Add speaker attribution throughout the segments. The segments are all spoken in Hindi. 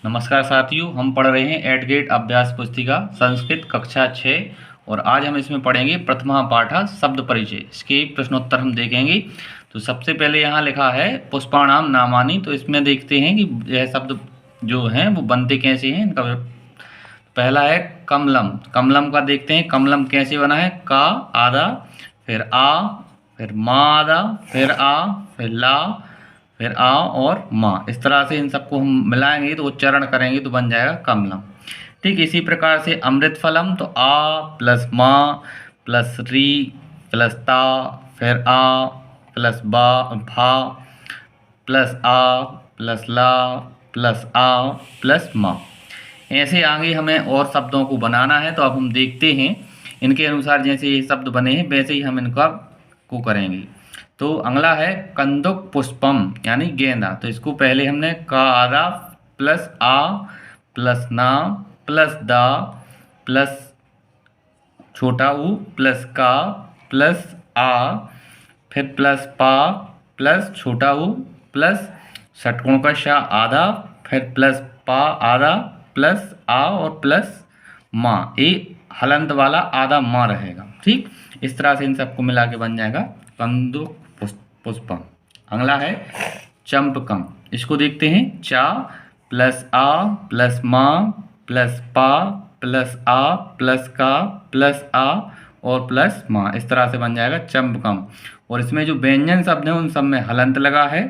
Speaker 1: नमस्कार साथियों, हम पढ़ रहे हैं एट गेट अभ्यास पुस्तिका संस्कृत कक्षा 6 और आज हम इसमें पढ़ेंगे प्रथमा पाठा शब्द परिचय। इसके प्रश्नोत्तर हम देखेंगे। तो सबसे पहले यहाँ लिखा है पुष्पाणाम नामानि। तो इसमें देखते हैं कि यह शब्द जो हैं वो बनते कैसे हैं। इनका पहला है कमलम। कमलम का देखते हैं कमलम कैसे बना है। का आधा, फिर आ, फिर मा आधा, फिर आ, फिर ला, फिर आ और माँ। इस तरह से इन सबको हम मिलाएंगे तो उच्चारण करेंगे तो बन जाएगा कमलम। ठीक इसी प्रकार से अमृत फलम। तो आ प्लस माँ प्लस री प्लस ता, फिर आ प्लस बा भा प्लस आ प्लस ला प्लस आ प्लस माँ। ऐसे आगे हमें और शब्दों को बनाना है। तो अब हम देखते हैं इनके अनुसार जैसे ये शब्द बने हैं वैसे ही हम इनका को करेंगे। तो अगला है कंदुक पुष्पम यानी गेंदा। तो इसको पहले हमने का आधा प्लस आ प्लस ना प्लस दा प्लस छोटा ऊ प्लस का प्लस आ, फिर प्लस पा प्लस छोटा ऊ प्लस षटकोण का शा आधा, फिर प्लस पा आधा प्लस आ और प्लस माँ। ये हलंत वाला आधा माँ रहेगा। ठीक इस तरह से इन सबको मिला के बन जाएगा कंदुक पुष्पम। अगला है चंपकम। इसको देखते हैं चा प्लस आ प्लस माँ प्लस पा प्लस आ प्लस का प्लस आ और प्लस माँ। इस तरह से बन जाएगा चंपकम। और इसमें जो व्यंजन शब्द हैं उन सब में हलंत लगा है।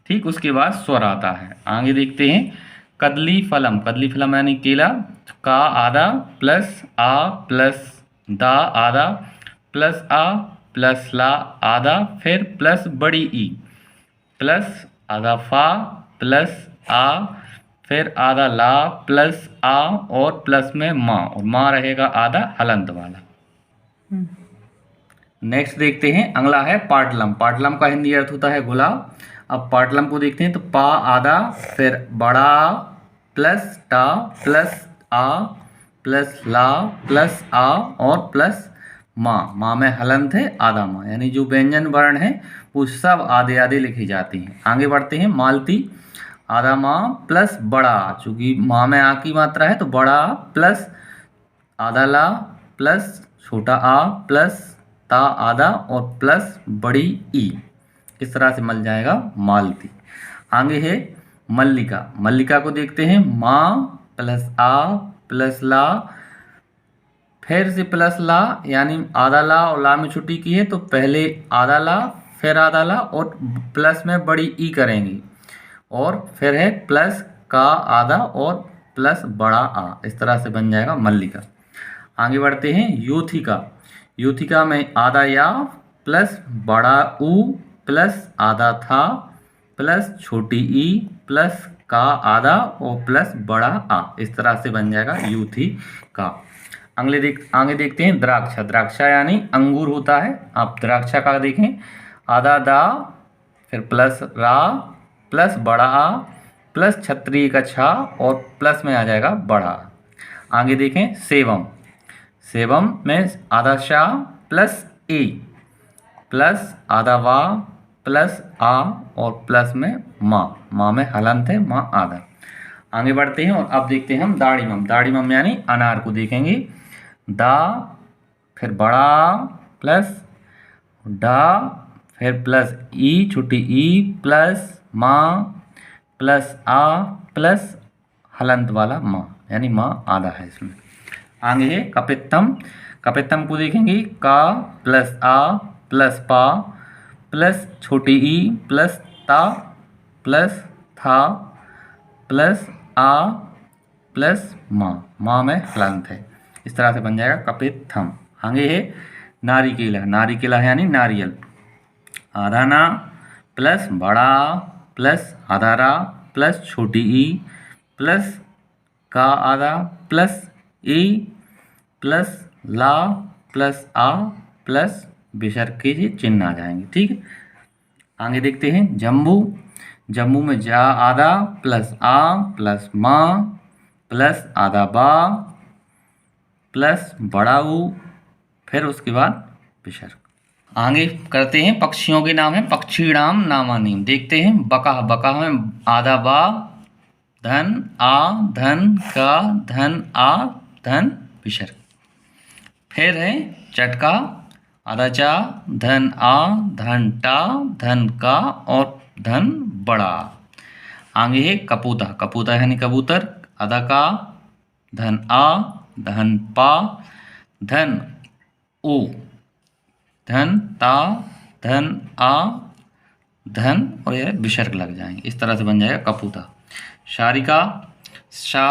Speaker 1: ठीक उसके बाद स्वर आता है। आगे देखते हैं कदली फलम। कदली फलम यानी केला। का आधा प्लस आ प्लस दा आधा प्लस आ प्लस ला आधा, फिर प्लस बड़ी ई प्लस आधा फा प्लस आ, फिर आधा ला प्लस आ और प्लस में माँ और माँ रहेगा आधा हलंत वाला। नेक्स्ट देखते हैं अगला है पाटलम। पाटलम का हिंदी अर्थ होता है गुलाब। अब पाटलम को देखते हैं तो पा आधा, फिर बड़ा प्लस टा प्लस आ प्लस ला प्लस आ और प्लस माँ। माँ में हलंत है आधा माँ, यानी जो व्यंजन वर्ण है वो सब आधे आधे लिखी जाती हैं। आगे बढ़ते हैं मालती। आधा माँ प्लस बड़ा, चूँकि माँ में आ की मात्रा है तो बड़ा प्लस आधा ला प्लस छोटा आ प्लस ता आधा और प्लस बड़ी ई। इस तरह से मिल जाएगा मालती। आगे है मल्लिका। मल्लिका को देखते हैं माँ प्लस आ प्लस ला, फिर से प्लस ला यानी आधा ला और ला में छुट्टी की है तो पहले आधा ला फिर आधा ला और प्लस में बड़ी ई करेंगे और फिर है प्लस का आधा और प्लस बड़ा आ। इस तरह से बन जाएगा मल्लिका। आगे बढ़ते हैं यूथिका। यूथिका में आधा या प्लस बड़ा ऊ प्लस आधा था प्लस छोटी ई प्लस का आधा और प्लस बड़ा आ। इस तरह से बन जाएगा यूथिका। आगे देखते हैं द्राक्षा। द्राक्षा यानी अंगूर होता है। आप द्राक्षा का देखें आधा दा, फिर प्लस रा प्लस बड़ा आ प्लस छत्री का छा और प्लस में आ जाएगा बड़ा। आगे देखें सेवम। सेवम में आधा शा प्लस ए प्लस आधा वा प्लस आ और प्लस में माँ। माँ में हलंत है माँ आधा। आगे बढ़ते हैं और अब देखते हैं हम दाड़ीमम। दाड़ीमम यानी अनार को देखेंगे दा, फिर बड़ा प्लस डा, फिर प्लस ई छोटी ई प्लस माँ प्लस आ प्लस हलंत वाला माँ, यानी माँ आधा है इसमें। आगे है कपित्तम। कपित्तम को देखेंगे का प्लस आ प्लस पा प्लस छोटी ई प्लस ता प्लस था प्लस आ प्लस माँ। माँ में हलंत है। इस तरह से बन जाएगा कपित्थम। आगे है नारिकेला। नारिकेला यानी नारियल। आधा ना प्लस बड़ा प्लस आधा रा प्लस छोटी ई प्लस का आधा प्लस ई प्लस ला प्लस आ प्लस विसर्ग के जी चिन्ह आ जाएंगे। ठीक है। आगे देखते हैं जम्बू। जम्बू में जा आधा प्लस आ प्लस माँ प्लस आधा बा प्लस बड़ा ऊ, फिर उसके बाद विसर्ग। आगे करते हैं पक्षियों के नाम है पक्षीणाम नामानि। देखते हैं बका। बका में आधा बा धन आ धन का धन आ धन विसर्ग। फिर है चटका, आधा चा धन आ धन टा धन का और धन बड़ा। आगे है कपूता, कपूता यानी कबूतर, आधा का धन आ धन पा धन ओ धन ता धन आ धन और यह विसर्ग लग जाएंगे। इस तरह से बन जाएगा कपूता। शारिका, शा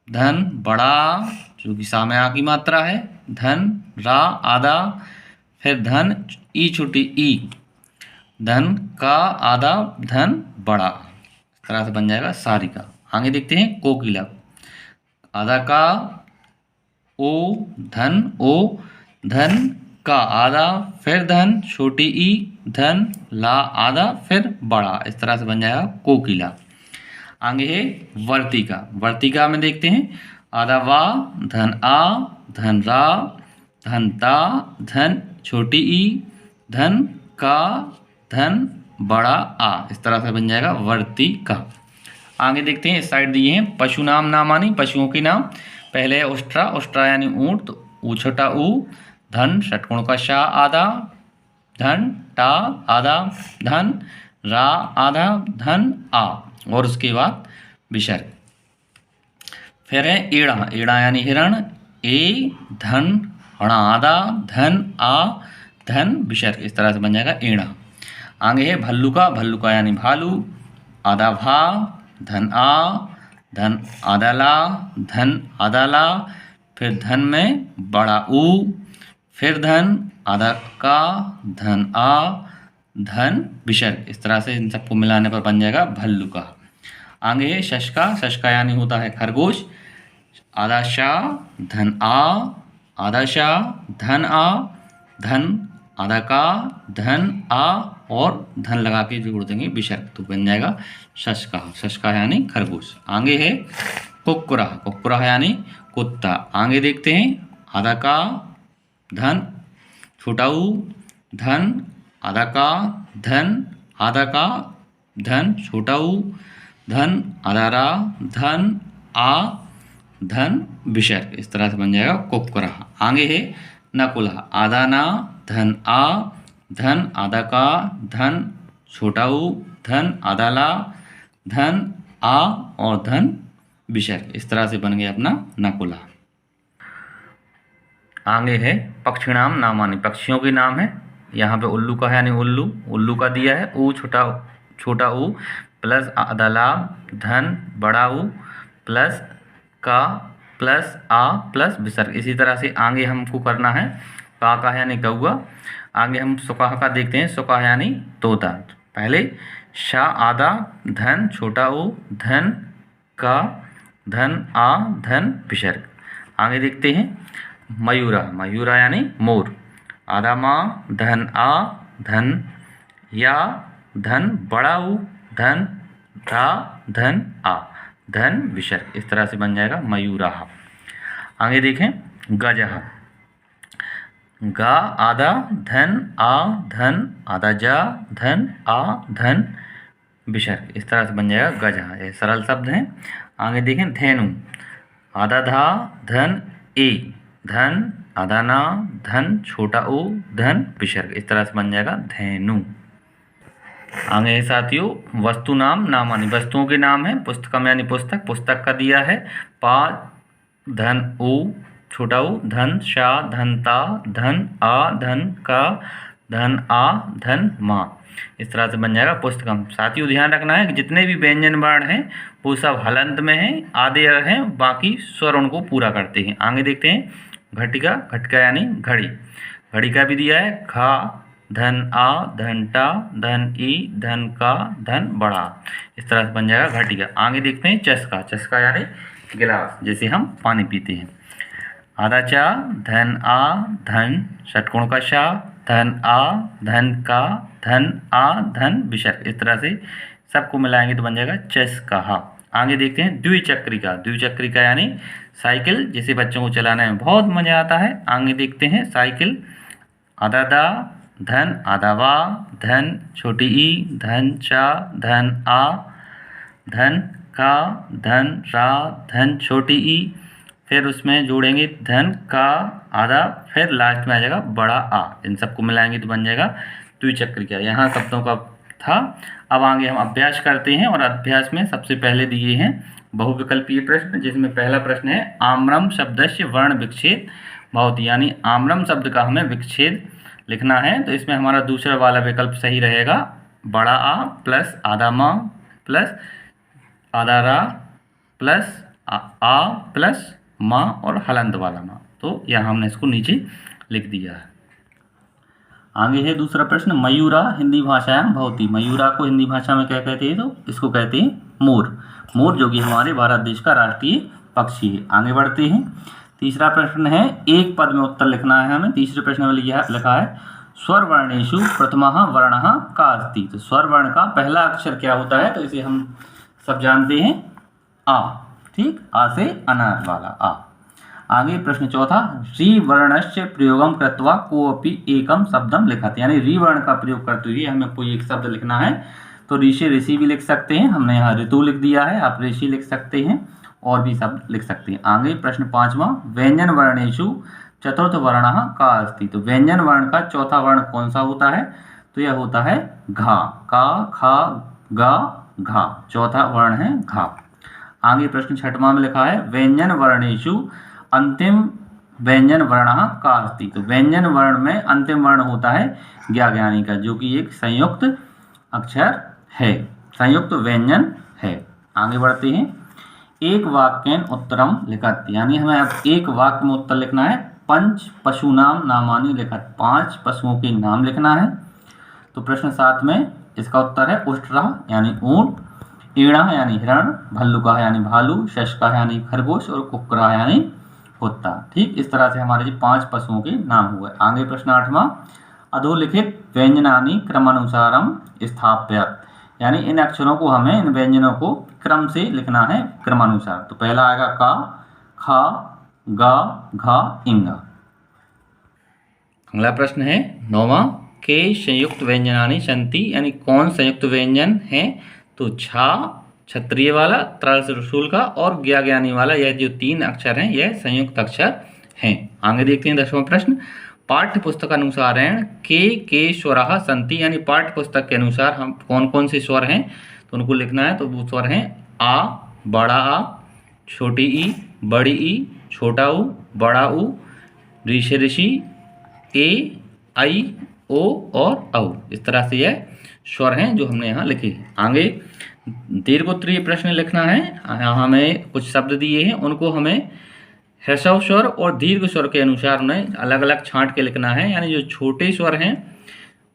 Speaker 1: धन बड़ा जो कि सा में आ की मात्रा है, धन रा आधा, फिर धन ई छोटी ई, धन का आधा धन बड़ा। इस तरह से बन जाएगा सारिका। आगे देखते हैं कोकिला, आधा का ओ धन का आधा, फिर धन छोटी ई धन ला आधा फिर बड़ा। इस तरह से बन जाएगा कोकिला। आगे है वर्तिका, वर्तिका में देखते हैं आधा वा धन आ धन रा धन ता धन छोटी ई धन का धन बड़ा आ। इस तरह से बन जाएगा वर्तिका। आगे देखते हैं इस साइड दिए हैं पशु नाम नामानी, पशुओं के नाम। पहले है उष्ट्रा, उष्ट्रा यानी ऊंट, तो ऊ छोटा ऊ, धन षटकोण का शा आधा, धन टा आधा, धन रा आधा, धन आ और उसके बाद विसर्ग। फिर है एड़ा, एड़ा यानी हिरण, ए धन हणा आधा, धन आ धन विसर्ग। इस तरह से बन जाएगा एड़ा। आगे है भल्लुका, भल्लुका यानी भालू, आधा भा धन आ धन आधा ला धन आधा ला, फिर धन में बड़ा ऊ, फिर धन आधा का धन आ धन विसर्ग। इस तरह से इन सबको मिलाने पर बन जाएगा भल्लुका। आगे है शशका, शशका यानी होता है खरगोश, आधा शा धन आ आधा शा धन आ धन आधा का धन आ और धन लगा के जोड़ देंगे विसर्ग, तो बन जाएगा शशका, शशका यानी खरगोश। आगे है कुक्कुरा, कुक्कुरा यानी कुत्ता। आगे देखते हैं आधा का धन छोटा ऊ धन आधा का धन आधा का धन छोटा ऊ धन आधा रा धन आ धन विसर्ग। इस तरह से बन जाएगा कुक्कुरा। आगे है नकुला, आधा ना धन आ धन आधा का धन छोटा ऊ धन आधा ला धन आ और धन विसर्ग। इस तरह से बन गया अपना नकुला। आगे है पक्षी नाम नामानी, पक्षियों के नाम है। यहाँ पे उल्लू का है यानी उल्लू, उल्लू का दिया है ऊ छोटा ऊ प्लस आधा ला धन बड़ा ऊ प्लस का प्लस आ प्लस विसर्ग। इसी तरह से आगे हमको करना है का यानी कौआ। आगे हम सुकाह का देखते हैं, सुकाह यानी तोता। पहले शा आधा धन छोटा ऊ धन का धन आ धन विसर्ग। आगे देखते हैं मयूरा, मयूरा यानी मोर, आधा माँ धन आ धन या धन बड़ा ऊ धन रा धन आ धन विसर्ग। इस तरह से बन जाएगा मयूरा। आगे देखें गजह, गा आधा धन आ धन आधा जा धन आ धन विसर्ग। इस तरह से बन जाएगा गजह। ये सरल शब्द हैं। आगे देखें धेनु, आधा धा धन ए धन आधा ना धन छोटा ओ धन विसर्ग। इस तरह से बन जाएगा धेनु। आगे साथियों वस्तु नाम नामानी, वस्तुओं के नाम है। पुस्तकम यानी पुस्तक, पुस्तक का दिया है पा धन ओ छोटा ऊ धन शा धन ता धन आ धन का धन आ धन माँ। इस तरह से बन जाएगा पुस्तकम। साथियों ध्यान रखना है कि जितने भी व्यंजन वर्ण हैं वो सब हलंत में हैं, आधे हैं, बाकी स्वर उनको पूरा करते हैं। आगे देखते हैं घटिका, घटिका यानी घड़ी, घड़ी का भी दिया है खा धन आ धन टा धन ई धन का धन बड़ा। इस तरह से बन जाएगा घटिका। आगे देखते हैं चस्का, चस्का यानी गिलास, जैसे हम पानी पीते हैं। आधा चा धन आ धन षटकोण का शा धन आ धन का धन आ धन विसर्ग। इस तरह से सबको मिलाएंगे तो बन जाएगा चस्का। आगे देखते हैं द्विचक्रिका, द्विचक्रिका यानी साइकिल, जिसे बच्चों को चलाने में बहुत मज़ा आता है। आगे देखते हैं साइकिल, आधा दा धन आधा वा धन छोटी ई धन चा धन आ धन का, धन, रा, धन छोटी ई, फिर उसमें जोड़ेंगे धन का आधा, फिर लास्ट में आ जाएगा बड़ा आ। इन सबको मिलाएंगे तो बन जाएगा द्विचक्र का। यहाँ शब्दों का था। अब आगे हम अभ्यास करते हैं और अभ्यास में सबसे पहले दिए हैं बहुविकल्पीय प्रश्न, जिसमें पहला प्रश्न है आम्रम शब्दस्य वर्ण विच्छेद भवति, यानी आम्रम शब्द का हमें विच्छेद लिखना है। तो इसमें हमारा दूसरा वाला विकल्प सही रहेगा, बड़ा आ प्लस आधा माँ प्लस आधा रा प्लस आ प्लस माँ और हलंत वाला माँ। तो यहाँ हमने इसको नीचे लिख दिया है। आगे है दूसरा प्रश्न, मयूरा हिंदी भाषायां भवति। मयूरा को हिंदी भाषा में क्या कहते हैं? तो इसको कहते हैं मोर। मोर जो कि हमारे भारत देश का राष्ट्रीय पक्षी है। आगे बढ़ते हैं। तीसरा प्रश्न है, एक पद में उत्तर लिखना है हमें। तीसरे प्रश्न में लिखा है स्वर वर्णेषु प्रथमः वर्णः का अस्ति। तो स्वर वर्ण का पहला अक्षर क्या होता है? तो इसे हम सब जानते हैं, आ। ठीक, आ से अनार वाला आ। आगे प्रश्न चौथा, री वर्णस्य प्रयोगम कृत्वा कोऽपि एकम शब्दम लिखत, यानी री वर्ण का प्रयोग करते हुए हमें कोई एक शब्द लिखना है। तो ऋषि ऋषि भी लिख सकते हैं, हमने यहाँ ऋतु लिख दिया है, आप ऋषि लिख सकते हैं और भी शब्द लिख सकते हैं। आगे प्रश्न पांचवा, व्यंजन वर्णेषु चतुर्थ वर्णः का अस्ति। तो व्यंजन वर्ण का चौथा वर्ण कौन सा होता है? तो यह होता है घा। का, खा, गा, घा, चौथा वर्ण है घा। आगे प्रश्न छठवां में लिखा है व्यंजन वर्णेषु अंतिम व्यंजन वर्णः का अस्ति। तो व्यंजन वर्ण में अंतिम वर्ण होता है ज्ञाज्ञानी का, जो कि एक संयुक्त अक्षर है, संयुक्त व्यंजन है। आगे बढ़ते हैं। एक वाक्येन उत्तरम लिखत, यानी हमें अब एक वाक्य में उत्तर लिखना है। पंच पशुनाम नामानि लिखत, 5 पशुओं के नाम लिखना है। तो प्रश्न 7 में इसका उत्तर है उष्ट्रा यानी ऊंट, ईड़ा यानी हिरण, भल्लुका यानी भालू, शशका यानी खरगोश और कुक्कुरा यानी कुत्ता। ठीक, इस तरह से हमारे 5 पशुओं के नाम हुए। आगे प्रश्न 8वां, अधोलिखित व्यंजनानि क्रमानुसारम स्थाप्यत, यानी इन अक्षरों को हमें, इन व्यंजनों को क्रम से लिखना है, क्रमानुसार। तो पहला आएगा का, खा, गा, घा, इंगा। अगला प्रश्न है 9वां, के संयुक्त व्यंजनानि सन्ति, यानी कौन संयुक्त व्यंजन है? तो छा क्षत्रिय वाला, त्रसूल का और ज्ञाज्ञानी वाला, यह जो 3 अक्षर हैं यह संयुक्त अक्षर हैं। आगे देखते हैं 10वां प्रश्न, पाठ्य पुस्तक अनुसार के स्वरः सन्ति, यानी पाठ्य पुस्तक के अनुसार हम कौन कौन से स्वर हैं तो उनको लिखना है। तो वो स्वर हैं आ, बड़ा आ, छोटी ई, बड़ी ई, छोटा ऊ, बड़ा ऊ, ऋषि ऋषि, ए, आई, ओ और औ। इस तरह से यह स्वर हैं जो हमने यहाँ लिखे। आगे दीर्घोत्तरीय प्रश्न लिखना है। यहाँ हमें कुछ शब्द दिए हैं, उनको हमें ह्रस्व स्वर और दीर्घ स्वर के अनुसार उन्हें अलग अलग छांट के लिखना है। यानी जो छोटे स्वर हैं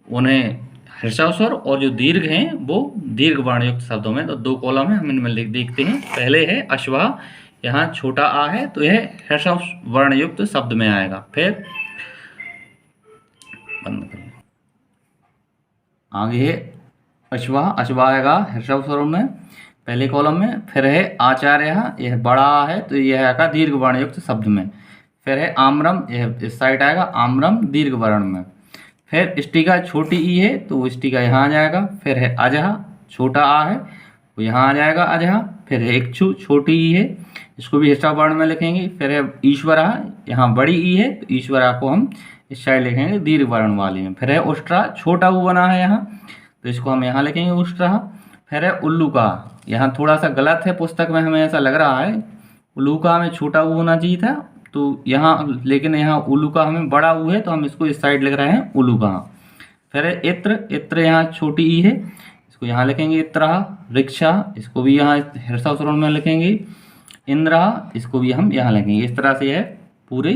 Speaker 1: उन्हें ह्रस्व स्वर और जो दीर्घ हैं वो दीर्घ वर्णयुक्त शब्दों में। तो 2 कॉलम है, हम इनमें देखते हैं। पहले है अश्वा, यहाँ छोटा आ है तो यह ह्रस्व वर्णयुक्त शब्द में आएगा। फिर बंद करें। आगे है अश्वा, अश्वा आएगा ह्रस्व स्वरों में पहले कॉलम में। फिर है आचार्य, यह बड़ा है तो यह आएगा दीर्घ वर्णयुक्त शब्द में। फिर है आम्रम, यह इस साइड आएगा आम्रम दीर्घ वर्ण में। फिर इष्टिका छोटी ई है तो इष्टिका यहाँ आ जाएगा। फिर है अजहा, छोटा आ है तो यहाँ आ जाएगा अजहा। फिर है इक्षु, छोटी ई है, इसको भी ह्रस्व वर्ण में लिखेंगे। फिर है ईश्वरा, यहाँ बड़ी ई है तो ईश्वरा को हम इस साइड लिखेंगे दीर्घ वर्ण वाले में। फिर है उष्ट्रा, छोटा ऊ बना है यहाँ तो इसको हम यहाँ लिखेंगे उष्ट्रा। फिर है उल्लूका, यहाँ थोड़ा सा गलत है पुस्तक में, हमें ऐसा लग रहा है उल्लूका में छोटा ऊ होना चाहिए था तो यहाँ, लेकिन यहाँ उल्लूका हमें बड़ा ऊ है तो हम इसको इस साइड लिख रहे हैं उल्लूका। फिर है इत्र, इत्र यहाँ छोटी ई है, इसको यहाँ लिखेंगे इत्रा। रिक्शा, इसको भी यहाँ ह्रस्व स्वर्ण में लिखेंगे इंद्रा, इसको भी हम यहाँ लिखेंगे। इस तरह से यह पूरे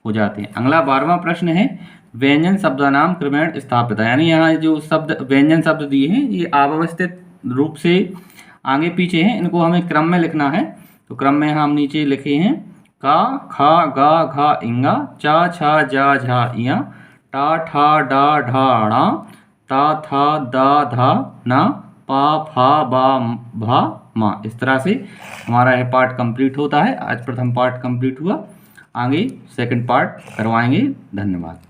Speaker 1: हो जाते हैं। अगला 12वां प्रश्न है व्यंजन शब्दानाम क्रमेण स्थापित, यानी यहाँ जो शब्द व्यंजन शब्द दिए हैं ये अव्यवस्थित रूप से आगे पीछे हैं, इनको हमें क्रम में लिखना है। तो क्रम में हम नीचे लिखे हैं का, खा, गा, घा, इंगा, चा, छा, जा, झा, इया, टा, ठा, डा, ढा, णा, ता, था, दा, धा, ना, पा, फा, बा, भा, मा। इस तरह से हमारा यह पार्ट कंप्लीट होता है। आज प्रथम पार्ट कंप्लीट हुआ, आगे सेकंड पार्ट करवाएंगे। धन्यवाद।